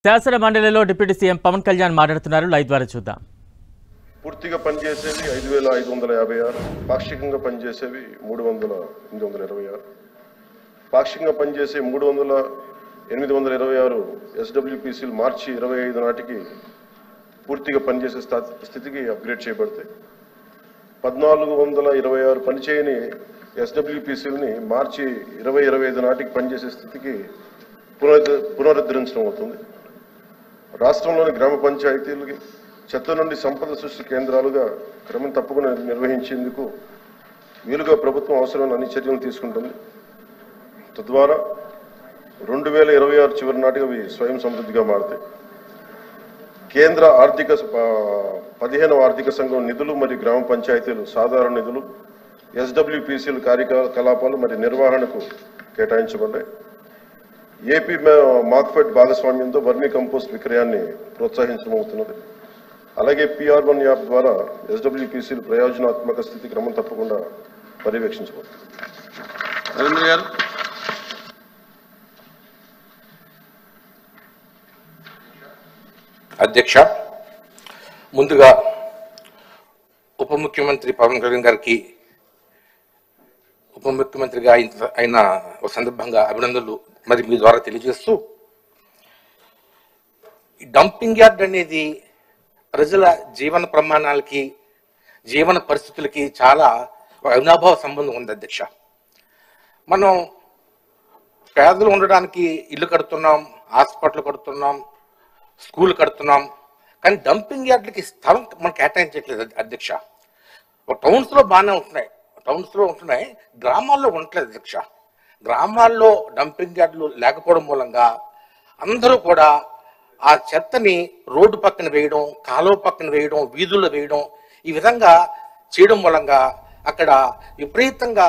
శాసన మండలిలో deputy CM Pawan Kalyan మాట్లాడుతున్నారు. లైవ్ ద్వారా చూద్దాం. పూర్తిగా పనిచేసేవి 5556, పాక్షికంగా పనిచేసేవి 826, పాక్షికంగా పనిచేసే 826 ఎస్డబ్ల్యూపీసీలు మార్చి 25 నాటికి పూర్తిగా పనిచేసే స్థితికి అప్గ్రేడ్ చేయబడతాయి. 1426 పనిచేయని ఎస్డబ్ల్యూపీసీలని మార్చి 2025 నాటికి పనిచేసే స్థితికి పునరుద్ధరించడం అవుతుంది. రాష్ట్రంలోని గ్రామ పంచాయతీలకి చెత్త నుండి సంపద సృష్టి కేంద్రాలుగా క్రమం తప్పకుండా నిర్వహించేందుకు వీలుగా ప్రభుత్వం అవసరమైన అన్ని చర్యలు తీసుకుంటుంది. తద్వారా 2026 చివరి నాటికి అవి స్వయం సమృద్ధిగా మారుతాయి. కేంద్ర 15వ ఆర్థిక సంఘం నిధులు మరియు గ్రామ పంచాయతీలు సాధారణ నిధులు ఎస్డబ్ల్యూపీసీల కార్యకలాపాలు మరియు నిర్వహణకు కేటాయించబడ్డాయి. ఏపీ మార్క్ఫెడ్ భాగస్వామ్యంతో వర్మీ కంపోస్ట్ విక్రయాన్ని ప్రోత్సహించడం అవుతున్నది. అలాగే PR1 యాప్ ద్వారా ఎస్డబ్ల్యూపీసీలు ప్రయోజనాత్మక స్థితి క్రమం తప్పకుండా పర్యవేక్షించబడుతుంది. నరేంద్ర గారు. అధ్యక్ష, ముందుగా ఉప ముఖ్యమంత్రి పవన్ కళ్యాణ్ గారికి ఉప ముఖ్యమంత్రిగా అయిన ఒక సందర్భంగా అభినందనలు మరి మీ ద్వారా తెలియజేస్తూ, డంపింగ్ యార్డ్ అనేది ప్రజల జీవన ప్రమాణాలకి జీవన పరిస్థితులకి చాలా అవినాభావ సంబంధం ఉంది. అధ్యక్ష, మనం పేదలు ఉండడానికి ఇల్లు కడుతున్నాం, హాస్పిటల్ కడుతున్నాం, స్కూల్ కడుతున్నాం, కానీ డంపింగ్ యార్డ్లకి స్థలం మనం కేటాయించట్లేదు. అధ్యక్ష, టౌన్స్లో బాగానే ఉంటున్నాయి, గ్రామాల్లో ఉండట్లేదు. అధ్యక్ష, గ్రామాల్లో డంపింగ్ యార్డులు లేకపోవడం మూలంగా అందరూ కూడా ఆ చెత్తని రోడ్డు పక్కన వేయడం, కాలువ పక్కన వేయడం, వీధుల్లో వేయడం, ఈ విధంగా చేయడం మూలంగా అక్కడ విపరీతంగా